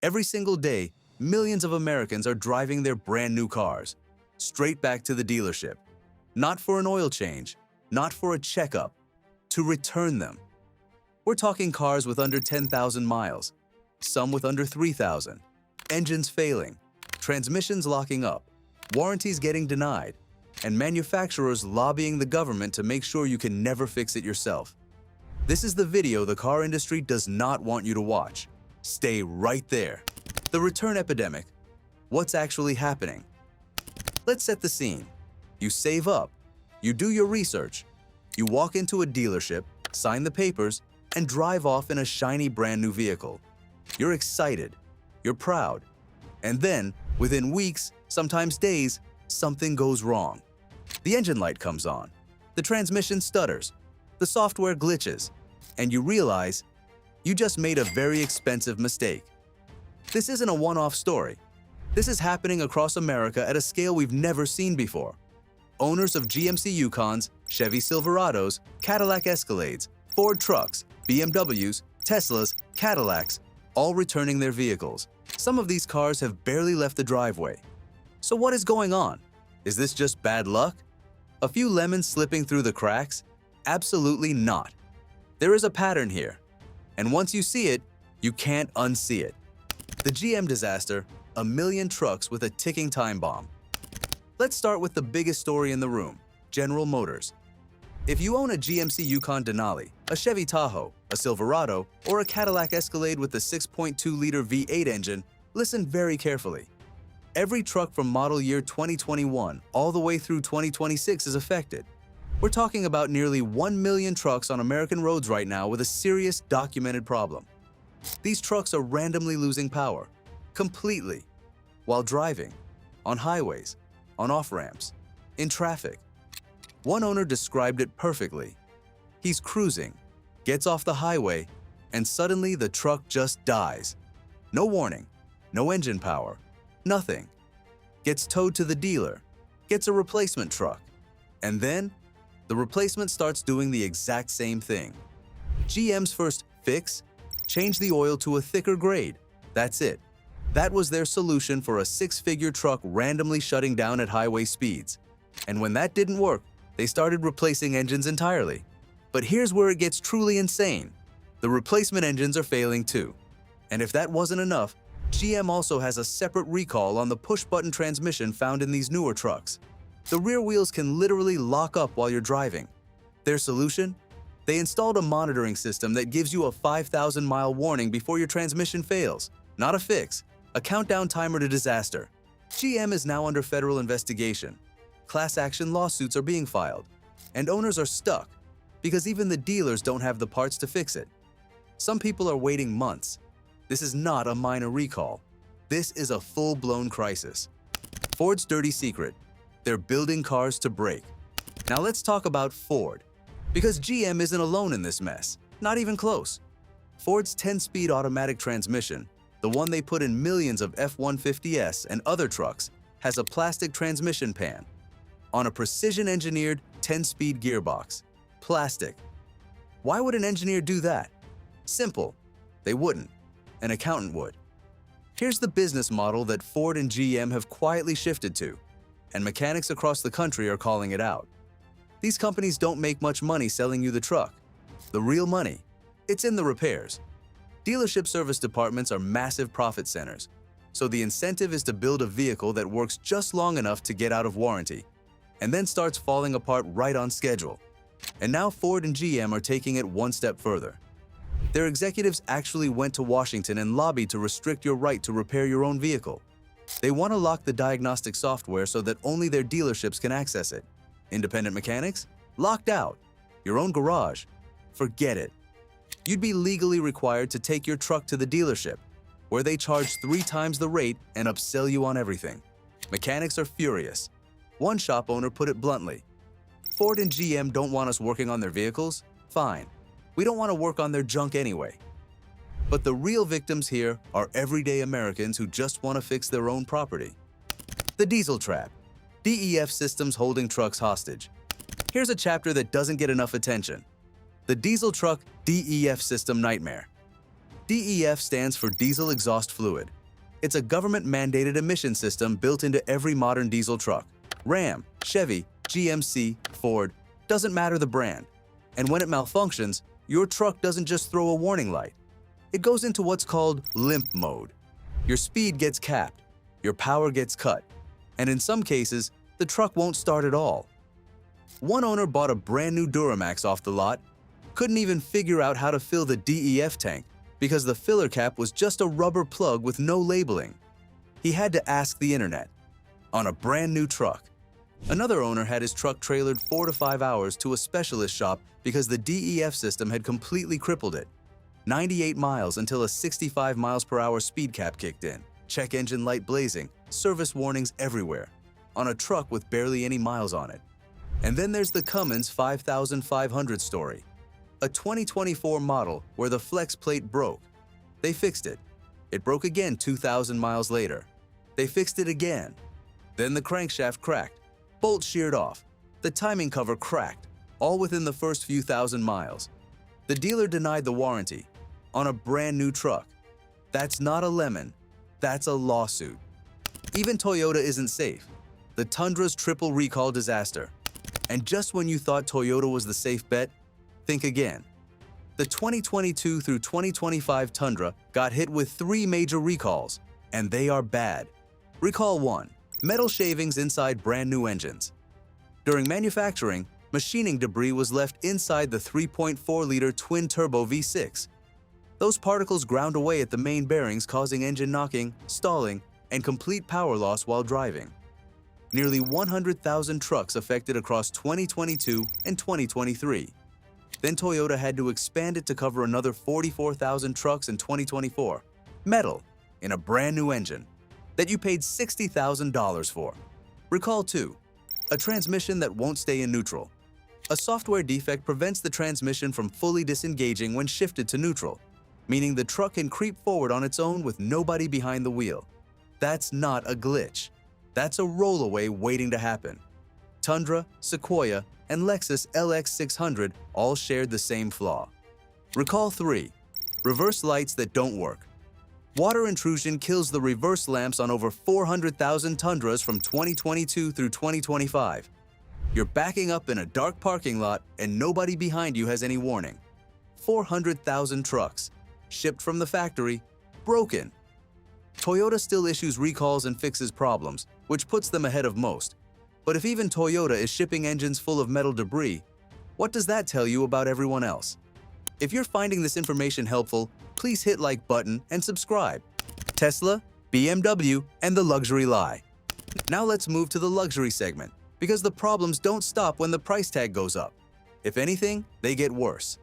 Every single day, millions of Americans are driving their brand new cars straight back to the dealership, not for an oil change, not for a checkup, to return them. We're talking cars with under 10,000 miles, some with under 3,000, engines failing, transmissions locking up, warranties getting denied, and manufacturers lobbying the government to make sure you can never fix it yourself. This is the video the car industry does not want you to watch. Stay right there. The return epidemic. What's actually happening? Let's set the scene. You save up, you do your research, you walk into a dealership, sign the papers, and drive off in a shiny brand new vehicle. You're excited, you're proud, and then, within weeks, sometimes days, something goes wrong. The engine light comes on, the transmission stutters, the software glitches, and you realize you just made a very expensive mistake. This isn't a one-off story. This is happening across America at a scale we've never seen before. Owners of GMC Yukons, Chevy Silverados, Cadillac Escalades, Ford trucks, BMWs, Teslas, Cadillacs, all returning their vehicles. Some of these cars have barely left the driveway. So what is going on? Is this just bad luck? A few lemons slipping through the cracks? Absolutely not. There is a pattern here, and once you see it, you can't unsee it. The GM disaster, a million trucks with a ticking time bomb. Let's start with the biggest story in the room, General Motors. If you own a GMC Yukon Denali, a Chevy Tahoe, a Silverado, or a Cadillac Escalade with a 6.2-liter V8 engine, listen very carefully. Every truck from model year 2021 all the way through 2026 is affected. We're talking about nearly 1 million trucks on American roads right now with a serious documented problem. These trucks are randomly losing power, completely, while driving, on highways, on off-ramps, in traffic. One owner described it perfectly. He's cruising, gets off the highway, and suddenly the truck just dies. No warning, no engine power, nothing. Gets towed to the dealer, gets a replacement truck, and then the replacement starts doing the exact same thing. GM's first fix? Change the oil to a thicker grade. That's it. That was their solution for a six-figure truck randomly shutting down at highway speeds. And when that didn't work, they started replacing engines entirely. But here's where it gets truly insane. The replacement engines are failing too. And if that wasn't enough, GM also has a separate recall on the push-button transmission found in these newer trucks. The rear wheels can literally lock up while you're driving. Their solution? They installed a monitoring system that gives you a 5,000-mile warning before your transmission fails. Not a fix, a countdown timer to disaster. GM is now under federal investigation. Class action lawsuits are being filed, and owners are stuck because even the dealers don't have the parts to fix it. Some people are waiting months. This is not a minor recall. This is a full-blown crisis. Ford's dirty secret: they're building cars to break. Now let's talk about Ford, because GM isn't alone in this mess, not even close. Ford's 10-speed automatic transmission, the one they put in millions of F-150s and other trucks, has a plastic transmission pan on a precision-engineered 10-speed gearbox. Plastic. Why would an engineer do that? Simple. They wouldn't. An accountant would. Here's the business model that Ford and GM have quietly shifted to, and mechanics across the country are calling it out. These companies don't make much money selling you the truck. The real money, it's in the repairs. Dealership service departments are massive profit centers, so the incentive is to build a vehicle that works just long enough to get out of warranty, and then starts falling apart right on schedule. And now Ford and GM are taking it one step further. Their executives actually went to Washington and lobbied to restrict your right to repair your own vehicle. They want to lock the diagnostic software so that only their dealerships can access it. Independent mechanics? Locked out. Your own garage? Forget it. You'd be legally required to take your truck to the dealership, where they charge 3 times the rate and upsell you on everything. Mechanics are furious. One shop owner put it bluntly: Ford and GM don't want us working on their vehicles? Fine. We don't want to work on their junk anyway. But the real victims here are everyday Americans who just want to fix their own property. The diesel trap. DEF systems holding trucks hostage. Here's a chapter that doesn't get enough attention: the diesel truck DEF system nightmare. DEF stands for diesel exhaust fluid. It's a government-mandated emission system built into every modern diesel truck. Ram, Chevy, GMC, Ford, doesn't matter the brand. And when it malfunctions, your truck doesn't just throw a warning light. It goes into what's called limp mode. Your speed gets capped, your power gets cut, and in some cases, the truck won't start at all. One owner bought a brand new Duramax off the lot, couldn't even figure out how to fill the DEF tank because the filler cap was just a rubber plug with no labeling. He had to ask the internet. On a brand new truck. Another owner had his truck trailered 4 to 5 hours to a specialist shop because the DEF system had completely crippled it. 98 miles until a 65 miles per hour speed cap kicked in, check engine light blazing, service warnings everywhere, on a truck with barely any miles on it. And then there's the Cummins 5500 story, a 2024 model where the flex plate broke. They fixed it. It broke again 2,000 miles later. They fixed it again. Then the crankshaft cracked, bolt sheared off, the timing cover cracked, all within the first few thousand miles. The dealer denied the warranty on a brand new truck. That's not a lemon, that's a lawsuit. Even Toyota isn't safe. The Tundra's triple recall disaster. And just when you thought Toyota was the safe bet, think again. The 2022 through 2025 Tundra got hit with 3 major recalls, and they are bad. Recall 1. Metal shavings inside brand new engines. During manufacturing, machining debris was left inside the 3.4-liter twin-turbo V6. Those particles ground away at the main bearings, causing engine knocking, stalling, and complete power loss while driving. Nearly 100,000 trucks affected across 2022 and 2023. Then Toyota had to expand it to cover another 44,000 trucks in 2024. Metal in a brand new engine that you paid $60,000 for. Recall 2. A transmission that won't stay in neutral. A software defect prevents the transmission from fully disengaging when shifted to neutral, meaning the truck can creep forward on its own with nobody behind the wheel. That's not a glitch. That's a rollaway waiting to happen. Tundra, Sequoia, and Lexus LX600 all shared the same flaw. Recall 3. Reverse lights that don't work. Water intrusion kills the reverse lamps on over 400,000 Tundras from 2022 through 2025. You're backing up in a dark parking lot and nobody behind you has any warning. 400,000 trucks, shipped from the factory, broken. Toyota still issues recalls and fixes problems, which puts them ahead of most. But if even Toyota is shipping engines full of metal debris, what does that tell you about everyone else? If you're finding this information helpful, please hit like button and subscribe. Tesla, BMW, and the luxury lie. Now let's move to the luxury segment, because the problems don't stop when the price tag goes up. If anything, they get worse.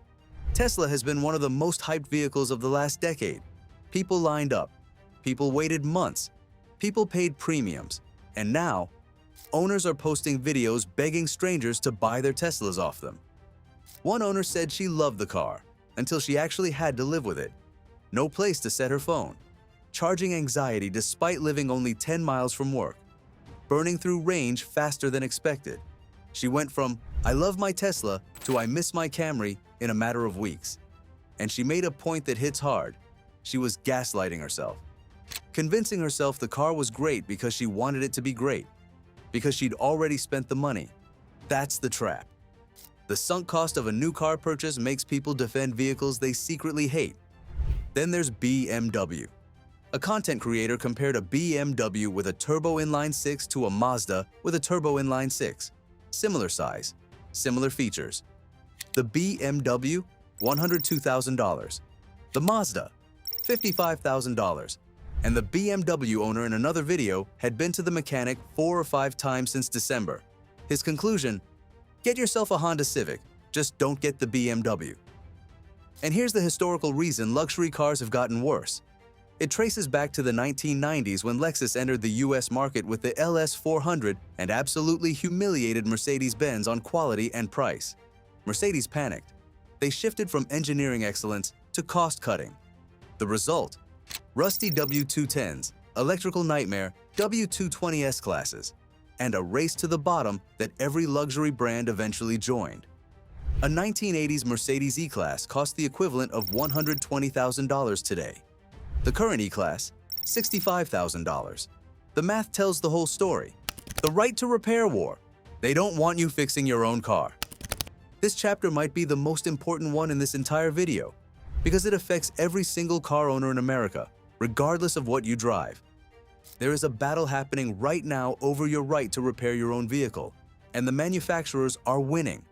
Tesla has been one of the most hyped vehicles of the last decade. People lined up. People waited months. People paid premiums. And now, owners are posting videos begging strangers to buy their Teslas off them. One owner said she loved the car until she actually had to live with it. No place to set her phone. Charging anxiety despite living only 10 miles from work. Burning through range faster than expected. She went from, "I love my Tesla," to "I miss my Camry" in a matter of weeks. And she made a point that hits hard. She was gaslighting herself. Convincing herself the car was great because she wanted it to be great. Because she'd already spent the money. That's the trap. The sunk cost of a new car purchase makes people defend vehicles they secretly hate. Then there's BMW. A content creator compared a BMW with a turbo inline 6 to a Mazda with a turbo inline 6. Similar size, similar features. The BMW, $102,000. The Mazda, $55,000. And the BMW owner in another video had been to the mechanic 4 or 5 times since December. His conclusion: get yourself a Honda Civic, just don't get the BMW. And here's the historical reason luxury cars have gotten worse. It traces back to the 1990s when Lexus entered the US market with the LS400 and absolutely humiliated Mercedes-Benz on quality and price. Mercedes panicked. They shifted from engineering excellence to cost-cutting. The result? Rusty W210s, electrical nightmare W220 S-classes, and a race to the bottom that every luxury brand eventually joined. A 1980s Mercedes E-Class cost the equivalent of $120,000 today. The current E-Class, $65,000. The math tells the whole story. The right to repair war. They don't want you fixing your own car. This chapter might be the most important one in this entire video because it affects every single car owner in America, regardless of what you drive. There is a battle happening right now over your right to repair your own vehicle, and the manufacturers are winning.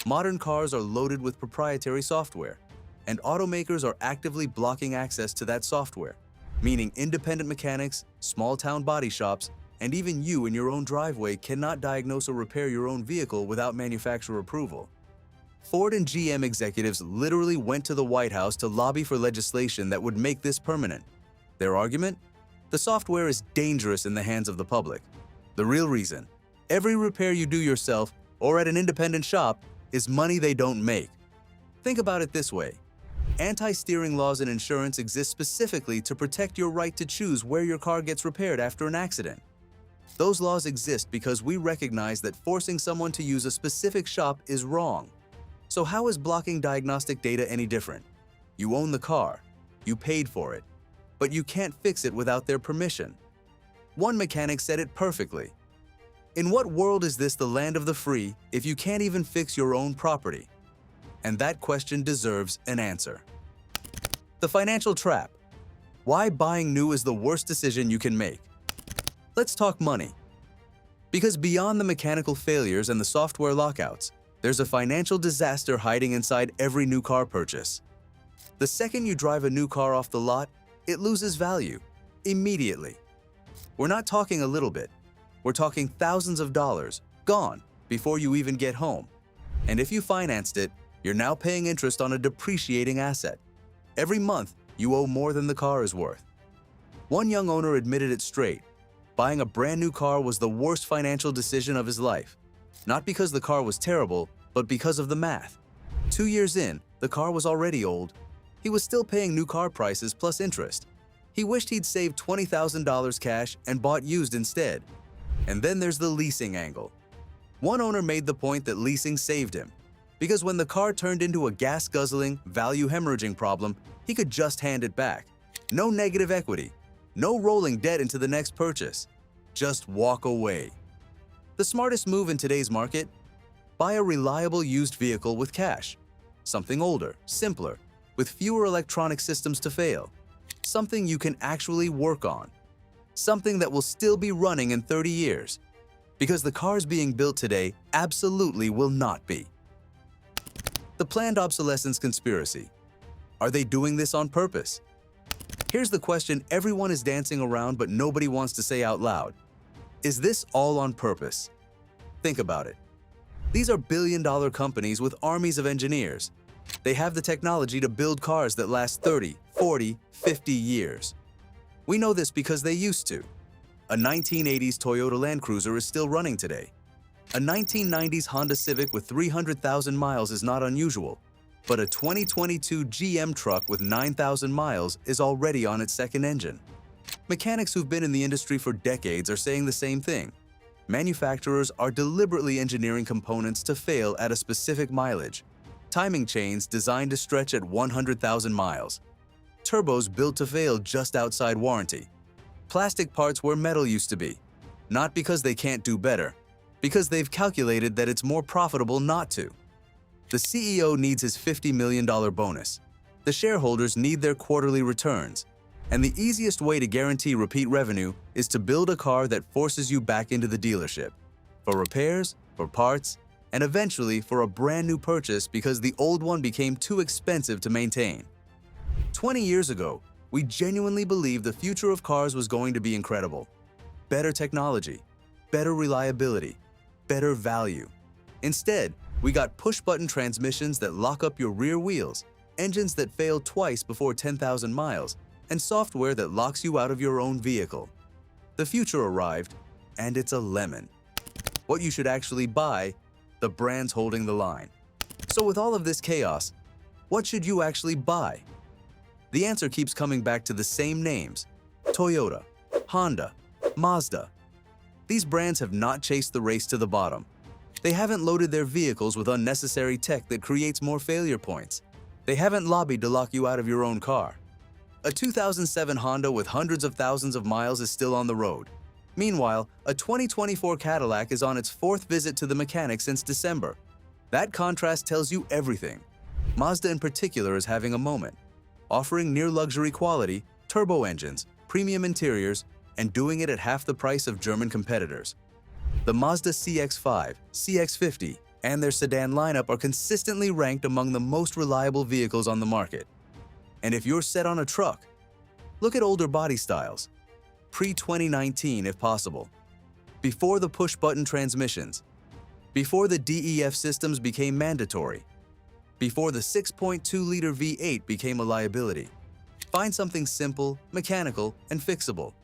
Modern cars are loaded with proprietary software, and automakers are actively blocking access to that software, meaning independent mechanics, small-town body shops, and even you in your own driveway cannot diagnose or repair your own vehicle without manufacturer approval. Ford and GM executives literally went to the White House to lobby for legislation that would make this permanent. Their argument? The software is dangerous in the hands of the public. The real reason? Every repair you do yourself or at an independent shop is money they don't make. Think about it this way. Anti-steering laws and insurance exist specifically to protect your right to choose where your car gets repaired after an accident. Those laws exist because we recognize that forcing someone to use a specific shop is wrong. So how is blocking diagnostic data any different? You own the car, you paid for it, but you can't fix it without their permission. One mechanic said it perfectly. In what world is this the land of the free if you can't even fix your own property? And that question deserves an answer. The financial trap. Why buying new is the worst decision you can make. Let's talk money. Because beyond the mechanical failures and the software lockouts, there's a financial disaster hiding inside every new car purchase. The second you drive a new car off the lot, it loses value immediately. We're not talking a little bit. We're talking thousands of dollars, gone, before you even get home. And if you financed it, you're now paying interest on a depreciating asset. Every month, you owe more than the car is worth. One young owner admitted it straight. Buying a brand new car was the worst financial decision of his life. Not because the car was terrible, but because of the math. 2 years in, the car was already old. He was still paying new car prices plus interest. He wished he'd saved $20,000 cash and bought used instead. And then there's the leasing angle. One owner made the point that leasing saved him, because when the car turned into a gas-guzzling, value-hemorrhaging problem, he could just hand it back. No negative equity, no rolling debt into the next purchase. Just walk away. The smartest move in today's market? Buy a reliable used vehicle with cash. Something older, simpler, with fewer electronic systems to fail. Something you can actually work on. Something that will still be running in 30 years. Because the cars being built today absolutely will not be. The planned obsolescence conspiracy. Are they doing this on purpose? Here's the question everyone is dancing around but nobody wants to say out loud. Is this all on purpose? Think about it. These are billion-dollar companies with armies of engineers. They have the technology to build cars that last 30, 40, 50 years. We know this because they used to. A 1980s Toyota Land Cruiser is still running today. A 1990s Honda Civic with 300,000 miles is not unusual, but a 2022 GM truck with 9,000 miles is already on its second engine. Mechanics who've been in the industry for decades are saying the same thing. Manufacturers are deliberately engineering components to fail at a specific mileage. Timing chains designed to stretch at 100,000 miles. Turbos built to fail just outside warranty. Plastic parts where metal used to be. Not because they can't do better, because they've calculated that it's more profitable not to. The CEO needs his $50 million bonus. The shareholders need their quarterly returns. And the easiest way to guarantee repeat revenue is to build a car that forces you back into the dealership. For repairs, for parts, and eventually for a brand new purchase because the old one became too expensive to maintain. 20 years ago, we genuinely believed the future of cars was going to be incredible. Better technology, better reliability, better value. Instead, we got push-button transmissions that lock up your rear wheels, engines that fail twice before 10,000 miles, and software that locks you out of your own vehicle. The future arrived, and it's a lemon. What you should actually buy, the brand's holding the line. So with all of this chaos, what should you actually buy? The answer keeps coming back to the same names: Toyota, Honda, Mazda. These brands have not chased the race to the bottom. They haven't loaded their vehicles with unnecessary tech that creates more failure points. They haven't lobbied to lock you out of your own car. A 2007 Honda with hundreds of thousands of miles is still on the road. Meanwhile, a 2024 Cadillac is on its fourth visit to the mechanic since December. That contrast tells you everything. Mazda in particular is having a moment, offering near-luxury quality, turbo engines, premium interiors, and doing it at half the price of German competitors. The Mazda CX-5, CX-50, and their sedan lineup are consistently ranked among the most reliable vehicles on the market. And if you're set on a truck, look at older body styles, pre-2019 if possible, before the push-button transmissions, before the DEF systems became mandatory, before the 6.2-liter V8 became a liability. Find something simple, mechanical, and fixable,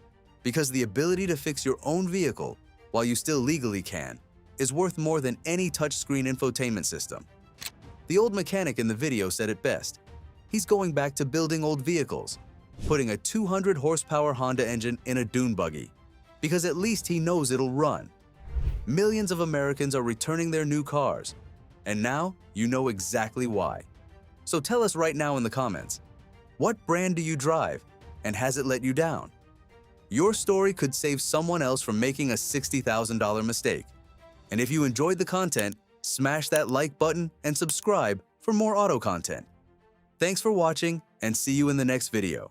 because the ability to fix your own vehicle while you still legally can is worth more than any touchscreen infotainment system. The old mechanic in the video said it best. He's going back to building old vehicles, putting a 200-horsepower Honda engine in a dune buggy, because at least he knows it'll run. Millions of Americans are returning their new cars, and now you know exactly why. So tell us right now in the comments, what brand do you drive, and has it let you down? Your story could save someone else from making a $60,000 mistake. And if you enjoyed the content, smash that like button and subscribe for more auto content. Thanks for watching, and see you in the next video.